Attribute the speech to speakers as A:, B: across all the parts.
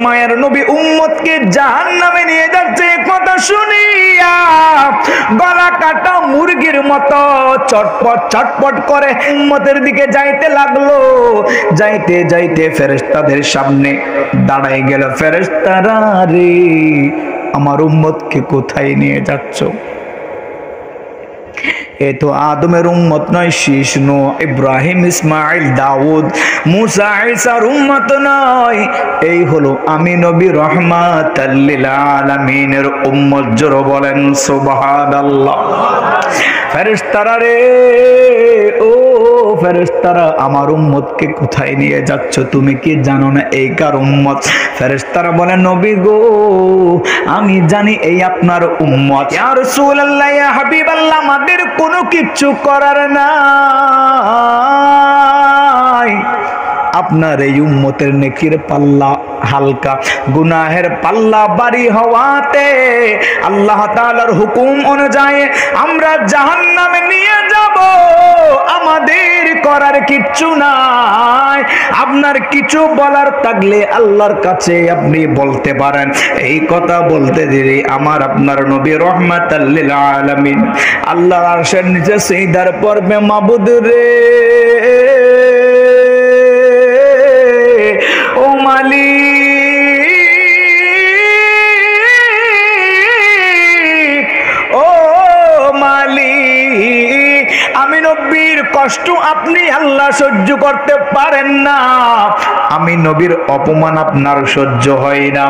A: মায়ের নবী উম্মতকে জাহান্নামে নিয়ে যাচ্ছে কথা শুনিয়া গলা কাটা মুরগির মতো চটপট চটপট করে উম্মতের দিকে যাইতে লাগলো। যাইতে যাইতে ফেরেশতাদের সামনে দাঁড়াই গেল। ফেরেশতারা রে, আমার উম্মতকে কোথায় নিয়ে যাচ্ছ? এ তো আদমের উম্মত নয়, শীষ নূহ, ইব্রাহিম, ইসমাইল, দাউদ, মুসা, ঈসার উম্মত নয়। এই হলো আমি নবী রহমাতাল লিল আলামিনের উম্মত। জোরে বলেন সুবহানাল্লাহ। ফেরেশতারা রে, ও ফেরেশতারা, আমার উম্মতকে কোথায় নিয়ে যাচ্ছ? তুমি কি জানো না এই কার উম্মত? ফেরেশতারা বলে, নবী গো, আমি জানি এই আপনার উম্মত। ইয়া রাসূলুল্লাহ, ইয়া হাবিবাল্লাহ, আমাদের কোনো কিছু করার নাই। আপনার এই উম্মতের নেকির পাল্লা হালকা, গুনাহের পাল্লা ভারী হওয়াতে আল্লাহ তাআলার হুকুম অনুযায়ী আমরা জাহান্নামে নিয়ে যাব। আমাদের করার কিচ্ছু নাই। আপনার কিছু বলার থাকলে আল্লাহর কাছে আপনি বলতে পারেন। এই কথা বলতে দেরি আমার আপনার নবী রহমাতাল লিল আলামিন আল্লাহর আরশের নিচে সিজদার পড়বে, মাবুদ রে, ও মালিক, ও মালিক, আমি নবীর কষ্ট আপনি আল্লাহ সহ্য করতে পারেন না। আমি নবীর অপমান আপনার সহ্য হয় না।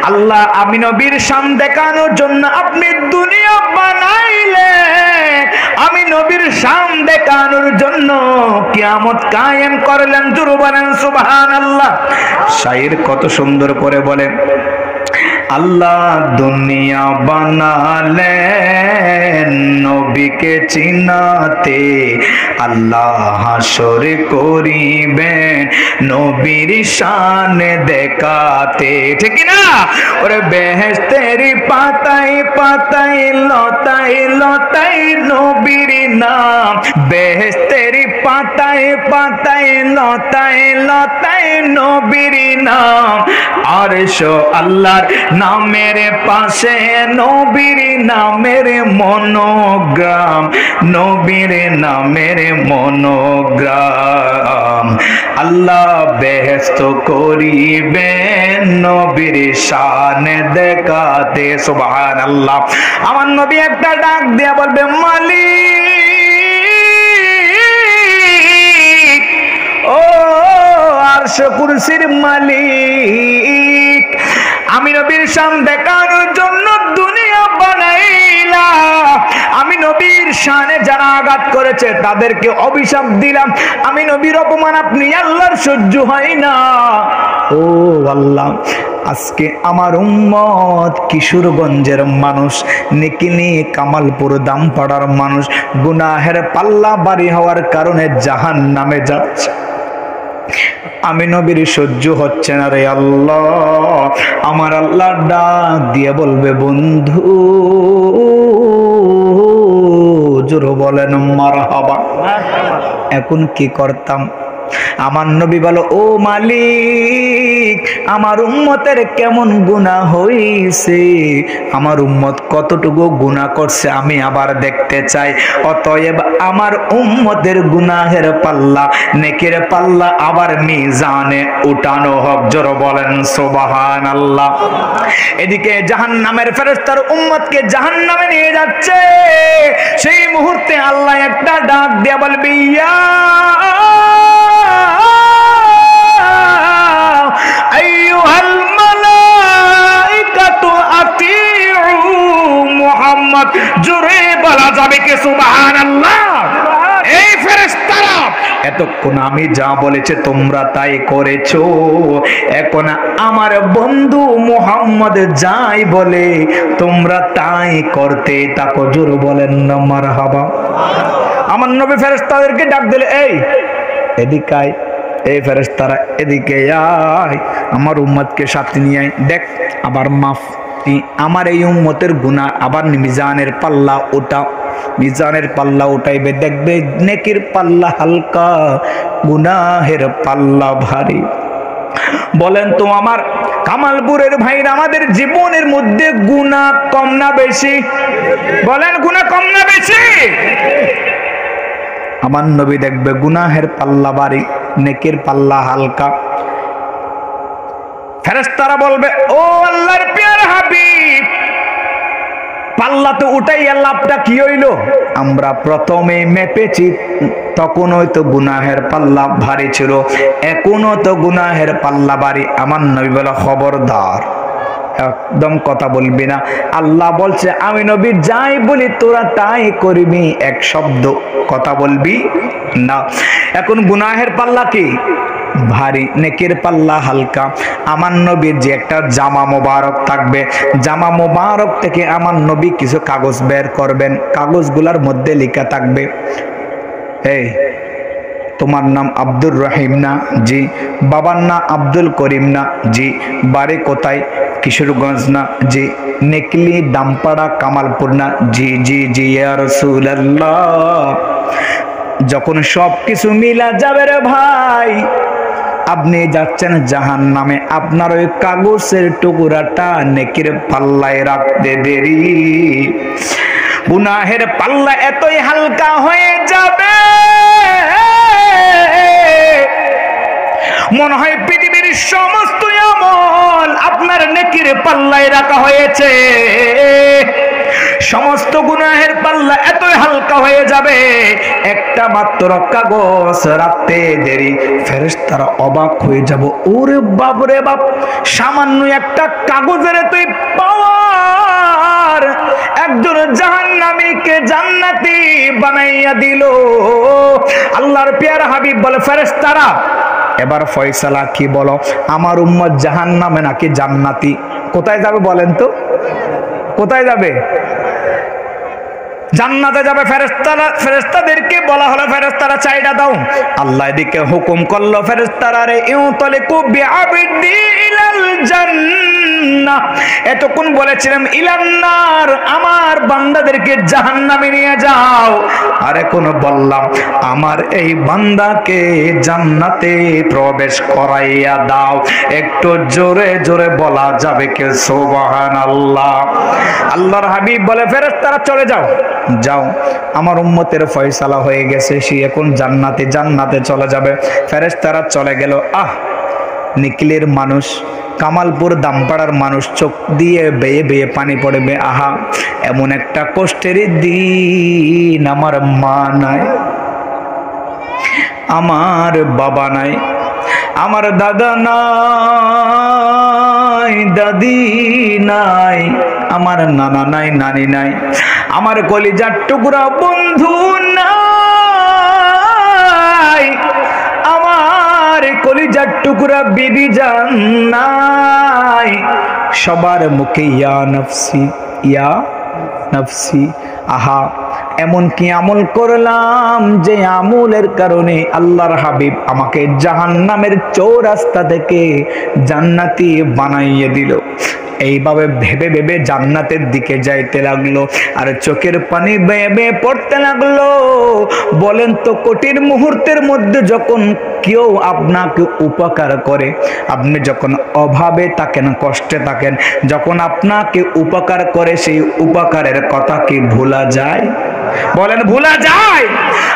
A: আল্লাহ, আমি নবীর শান দেখানোর জন্য আপনি দুনিয়া বানাইলেন, আমি নবীর শান দেখানোর জন্য কিয়ামত কায়েম করলেন। জোরে বলেন সুবহানাল্লাহ। শায়ের কত সুন্দর করে বলে, আল্লাহ দুনিয়া বানালেন নবীকে চিনাতে, আল্লাহ হাসর করিবেন নবীর শান দেখাতে। ঠিক না? ওরে বেহেশতের পাতায় পাতায় লতায় লতায় নবীর নাম, বেহেশতের পাতায় পাতায় লতায় লতায় নবীর নাম। আরশ আল্লাহর নামের পাশে নবীর নামের মনোগ্রাম, নবীর নামের মনোগ্রাম। আল্লাহ বেহেশত করিবেন নবীর শান দেখাতে। সুবহানাল্লাহ। আমার নবী একটা ডাক দিয়া বলবে, মালিক, ও আরশ কুরসির মালিক, আমি নবীর শান দেখানোর জন্য দুনিয়া বানাইলা, আমি নবীর শানে যারা আঘাত করেছে তাদেরকে অভিশাপ দিলাম। আমি নবীর অপমান আপনি আল্লাহর সহ্য হয় না। ও আল্লাহ, আজকে আমার উম্মত কিশোরগঞ্জের মানুষ, নেকিনি কামালপুর দামপাড়ার মানুষ গুনাহের পাল্লা ভারী হওয়ার কারণে জাহান্নামে যাচ্ছে। আমি নবীর সহ্য হচ্ছে না রে আল্লাহ। আমার আল্লাহ ডাক দিয়ে বলবে, বন্ধু, জোরে বলেন মারহাবা। এখন কি করতাম? আমার নবী বলো, ও মালিক, আমার উম্মতের কেমন গুনাহ হইছে, আমার উম্মত কতটুকু গুনাহ করছে আমি আবার দেখতে চাই। অতএব আমার উম্মতের গুনাহের পাল্লা, নেকির পাল্লা আবার মিজানে উঠানো হোক। জোরে বলেন সুবহানাল্লাহ। এদিকে জাহান্নামের ফেরেশতার উম্মতকে জাহান্নামে নিয়ে যাচ্ছে। সেই মুহূর্তে আল্লাহ একটা ডাক দিয়ে বলবে, ইয়া আইয়ুহাল মালাইকাতু আতিউ মুহাম্মদ। জোরে বলা যাবে কি সুবহানাল্লাহ? এই ফেরেশতারা, এতক্ষণ আমি যা বলেছে তোমরা তাই করেছো, এখন আমার বন্ধু মুহাম্মদ যাই বলে তোমরা তাই করতে থাকো। জোরে বলেন না মারহাবা। আমার নবী ফেরেশতাদেরকে ডাক দিলে, এই এদিকে আয়। এই ফেরেশতারা এদিকে আয়, আমার উম্মতকে সাথে নিয়ে আয়। দেখ আবার মাফ, আমার এই উম্মতের গুনাহ আবার মিজানের পাল্লা ওটা, মিজানের পাল্লা উঠাইবে, দেখবে নেকির পাল্লা হালকা, গুনাহের পাল্লা ভারী। বলেন তো আমার কামালপুরের ভাইরা, আমাদের জীবনের মধ্যে গুনাহ কম না বেশি? বলেন, গুনাহ কম না বেশি? আমার নবী দেখবে গুনাহের পাল্লা ভারী, নেকির পাল্লা হালকা। ফেরেশতারা বলবে, ও আল্লাহর প্রিয় হাবিব, পাল্লা তো উঠাইয়া লাভটা কি হইল? আমরা প্রথমে মেপেছি, তখনই তো গুনাহের পাল্লা ভারী ছিল, এখনো তো গুনাহের পাল্লা ভারী। আমার নবী বলে, খবরদার, একদম কথা বলবি না। আল্লাহ বলছে, আমি নবী যাই বলি তোরা তাই করবি, এক শব্দ কথা বলবি না। এখন গুনাহের পাল্লা কি ভারী, নেকির পাল্লা হালকা। আমার নবীর যে একটা জামা মোবারক থাকবে, জামা মোবারক থেকে আমার নবী কিছু কাগজ বের করবেন, কাগজগুলোর মধ্যে লেখা থাকবে, এই তোমার নাম আব্দুর রহিম না? জি। বাবার নাম আব্দুল করিম না? জি। বাড়ি কোথায়? কিশোরগঞ্জ না? জি। নেকলি দামপাড়া কামালপুর না? জি জি জি ইয়া রাসূলুল্লাহ। যখন সব কিছু মিলা যাবে রে ভাই, আপনি যাচ্ছেন জাহান্নামে, আপনার ওই কাগজের টুকরাটা নেকির পাল্লায় রাখতে দেরি। গুনাহের পাল্লা এতই হালকা হয়ে যাবে, মনে হয় পৃথিবীর সমস্ত আমল আপনার নেকির পাল্লায় রাখা হয়েছে। সমস্ত গুনাহের পাল্লা এতই হালকা হয়ে যাবে, একটা মাত্র কাগজ রাখতে দেরি। ফেরেশতারা অবাক হয়ে যাব, ওরে বাপ রে বাপ, সামান্য একটা কাগজের তুই পাওয়ার, একজন জাহান্নামীকে জান্নাতি বানাইয়া দিল। আল্লাহর প্রিয় হাবিব বলে, ফেরেশতারা এবার ফয়সালা কি বলো, আমার উম্মত জাহান্নামে নাকি জান্নাতি? কোথায় যাবে বলেন তো? কোথায় যাবে? জান্নাতে যাবে। ফেরেশতাদেরকে বলা হলো, ফেরেশতারা চাইডা দাও। আল্লাহ এদিকে হুকুম করলো, ফেরেশতারা রে ইউতালিকু বিআবদি ইলাল জান্নাহ। এতক্ষণ বলেছিলাম ইলান নার, আমার বান্দাদেরকে জাহান্নামে নিয়ে যাও। আর এখন বললাম আমার এই বান্দাকে জান্নাতে প্রবেশ করাইয়া দাও। একটু জোরে জোরে বলা যাবে কে সুবহানাল্লাহ? আল্লাহর হাবিব বলে, ফেরেশতারা চলে যাও, যাও, আমার উম্মতের ফয়সালা হয়ে গেছে, সে এখন জান্নাতে চলে যাবে। ফেরেশতারা চলে গেল। নিকলের মানুষ, কামালপুর দামপাড়ার মানুষ, চোখ দিয়ে বেয়ে বেয়ে পানি পড়বে। আহা, এমন একটা কষ্টের দিন, আমার মা নাই, আমার বাবা নাই, আমার দাদা নাই, দাদি নাই, আমার নানা নাই, নানি নাই, আমার কলিজার টুকরা বন্ধু নাই, আমার কলিজার টুকরা বিবি জান নাই। সবার মুখে ইয়া নফসি, ইয়া নফসি। আহা, এমন কি আমল করলাম যে আমলের কারণে আল্লাহর হাবিব আমাকে জাহান্নামের চৌরাস্তা থেকে জান্নাতি বানাইয়ে দিল। এইভাবে ভেবে ভেবে জান্নাতের দিকে যাইতে লাগলো, আর চোখের পানি বেয়ে বেয়ে পড়তে লাগলো। বলেন তো, কঠিন মুহূর্তের মধ্যে যখন কেউ আপনাকে উপকার করে, আপনি যখন অভাবে থাকেন, কষ্টে থাকেন, যখন আপনাকে উপকার করে, সেই উপকারের কথা কি ভোলা যায়? বলেন, ভোলা যায়?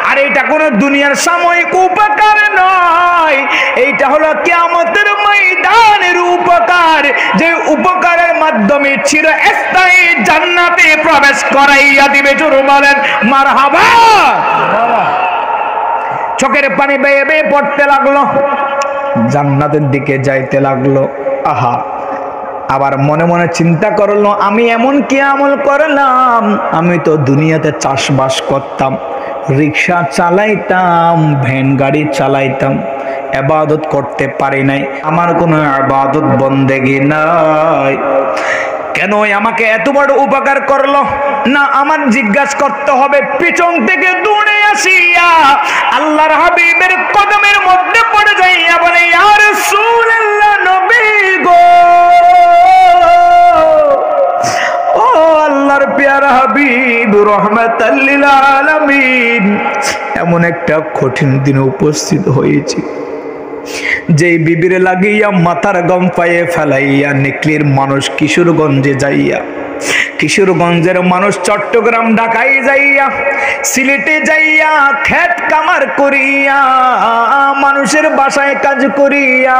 A: আর এটা কোনো দুনিয়ার সাময়িক উপকার নয়, এইটা হলো কিয়ামতের ময়দানের উপকার, যে উপকারের মাধ্যমে চিরস্থায়ী জান্নাতে প্রবেশ করাইয়া দিবে। জোরে বলেন মারহাবা। চোখের পানি বেয়ে বেয়ে পড়তে লাগলো, জান্নাতের দিকে যাইতে লাগলো। আহা, আবার মনে মনে চিন্তা করলো, আমি এমন কি আমল করলাম? আমি তো দুনিয়াতে চাষবাস করতাম, রিক্সা চালাইতাম, ভ্যান গাড়ি চালাইতাম, ইবাদত করতে পারি নাই, আমার কোনো ইবাদত বন্দেগি নাই। কেন আমাকে এত বড় উপকার করলো? না, আমার জিজ্ঞাসা করতে হবে। পিছন থেকে দৌড়ে আসিয়া আল্লাহর হাবিবের কদমের মধ্যে পড়ে যাইয়া বলে, ইয়া রাসূলুল্লাহ, নবী গো, ও আল্লাহর প্যারা হাবিব, রাহমাতাল লিল আলামিন, এমন একটা কঠিন দিনে উপস্থিত হয়েছি, যেই বিবিরে লাগিয়া মাথার গম পায়ে ফেলাইয়া নিকলির মানুষ কিশোরগঞ্জে যাইয়া, কিশোরগঞ্জের মানুষ চট্টগ্রাম ঢাকায় যাইয়া, সিলেটে যাইয়া খেত কামার করিয়া, মানুষের বাসায় কাজ করিয়া,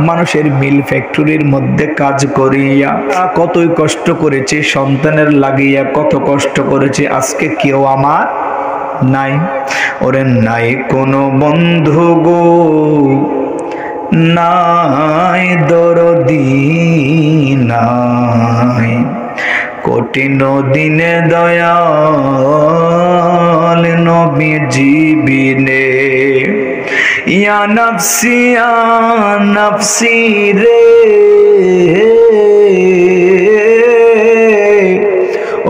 A: মানুষের মিল ফ্যাক্টরির মধ্যে কাজ করিয়া কতই কষ্ট করেছে, সন্তানের লাগিয়া কত কষ্ট করেছে। আজকে কেউ আমার নাই, ওরে নাই কোনো বন্ধু গো, নাই দরদি নাই, কঠিন দিনে দয়াল নবীজি বিনে, ইয়া নফসি রে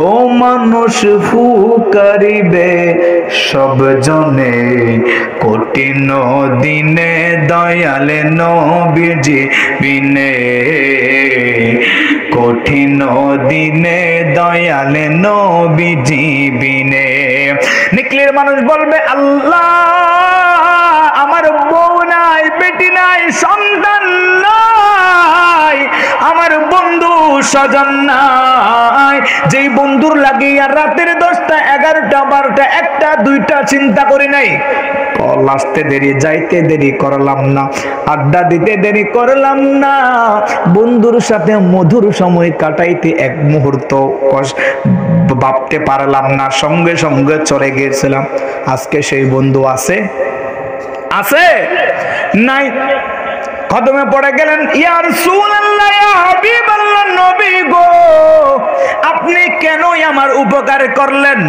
A: ও মানুষ ফুকারিবে সব জনে, কঠিন দিনে দয়াল নবীজি বিনে, কঠিন দিনে দয়াল নবীজি বিনে। নিকলির মানুষ বলবে আল্লাহ আমার বউ নাই, বেটি নাই, সন্তান নাই, আমার বন্ধু স্বজন নাই, যেই বন্ধুর লাগিয়া রাতের 10টা 11টা 12টা 1টা 2টা চিন্তা করি নাই, কল আসতে দেরি, যাইতে দেরি করলাম না, আড্ডা দিতে দেরি করলাম না, বন্ধুর সাথে মধুর সময় কাটাইতে এক মুহূর্ত ভাবতে পারলাম না, সঙ্গে সঙ্গে চলে গিয়েছিলাম। আজকে সেই বন্ধু আছে? আছে নাই? কদমে পড়ে গেলেন, ইয়া রাসূলুল্লাহ, ইয়া হাবিবাল্লাহ, নবী গো আপনি কেনই আমার উপকার করলেন?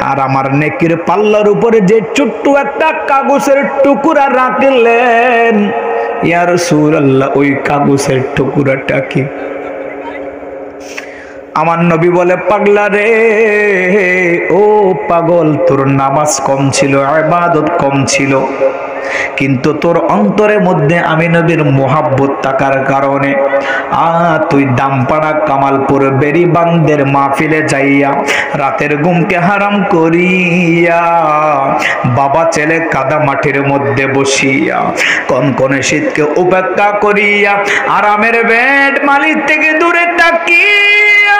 A: আর আমার নেকির পাল্লার উপরে যে ছোট্ট একটা কাগজের টুকরা রাখলেন, ইয়া রাসূলুল্লাহ ওই কাগজের টুকরাটা কি? আমার নবী বলে, পাগলা রে, ও পাগল, তোর নামাজ কম ছিল, ইবাদত কম ছিল, কিন্তু তোর অন্তরের মধ্যে আমি নবীর মোহাব্বত থাকার কারণে তুই দামপাড়া কামালপুর বেরিবান্দের মাহফিলে যাইয়া রাতের ঘুমকে হারাম করিয়া, বাবা ছেলে কাদা মাটির মধ্যে বসিয়া কনকনে শীতকে উপেক্ষা করিয়া আরামের বেড মালিক থেকে দূরে তাকিয়া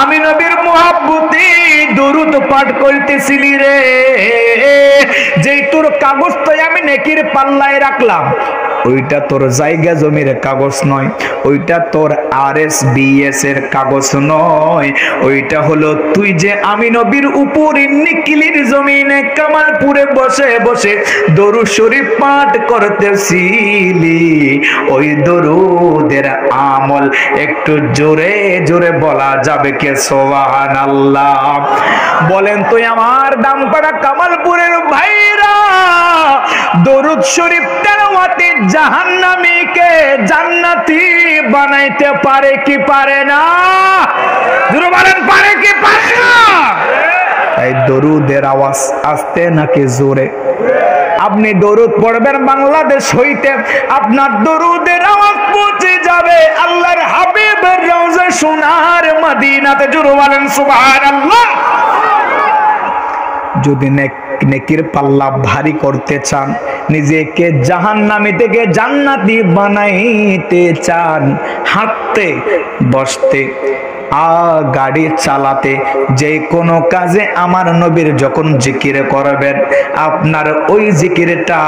A: আমি নবীর মোহাব্বতে দরুদ পাঠ করতেছিলি রে, যেই তোর কাগজটা আমি নেকির পাল্লায় রাখলাম, ওইটা তোর জায়গা জমির কাগজ নয়, ওইটা তোর RSBS এর কাগজ নয়, ওইটা হলো তুই যে আমি নবীর উপরে নিকিলির জমিনে কামালপুরে বসে বসে দরুদ শরীফ পাঠ করতেছিলি, ওই দরুদের আমল একটু জোরে জোরে বলা যাবে কে? সুবহানাল্লাহ। বলেন তুই আমার দামপাড়া কামালপুরের ভাইরা, দরুদ শরীফ তেলাওয়াতে জাহান্নামীকে জান্নাতি বানাইতে পারে কি পারে না? জোরে বলেন, পারে কি পারে না? এই দরুদের আওয়াজ আস্তে নাকি জোরে? আপনি দরুদ পড়বেন বাংলাদেশ হইতে, আপনার দরুদের আওয়াজ পৌঁছে যাবে আল্লাহর হাবিবের রওজা সোনার মদিনাতে। জোরে বলেন সুবহানাল্লাহ। যদি নেকির পাল্লা ভারী করতে চান, নিজেকে জাহান্নামী থেকে জান্নাতি বানাইতে চান, হাঁটতে বসতে গাড়ি চালাতে যে কোনো কাজে আমার নবীর যখন জিকির করবেন, আপনার ওই জিকিরটা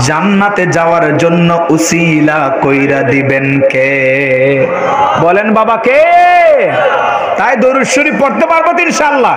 A: জান্নাতে যাওয়ার জন্য উসিলা কইরা দিবেন কে? বলেন বাবা কে? তাই দরুদ শরীফ পড়তে পারবো ইনশাআল্লাহ।